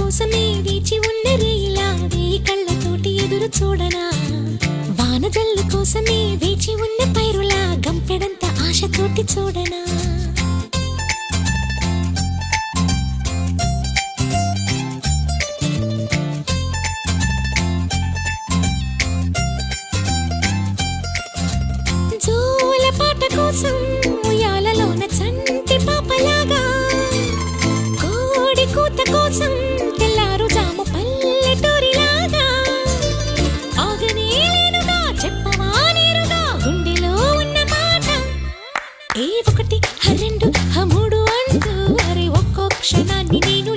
కోసమే వేచి ఉన్న రేయిలా వేయి కళ్ళతోటి ఎదురు చూడనా వానజల్లు కోసమే వేచి ఉన్న పైరులా గంపెడంత ఆశతోటి చూడనా జోల పాట కోసం ఉయ్యాలలోన చంటి పాపలాగా కోడి కూత కోసం తెల్లారు జాము పల్లెటూరిలాగా ఆగనే లేనుగా చెప్పవా నేరుగా గుండెలో ఉన్న మాట ఏ ఒకటి రెండు మూడు అంటూ అరే ఒక్కో క్షణాన్ని నేను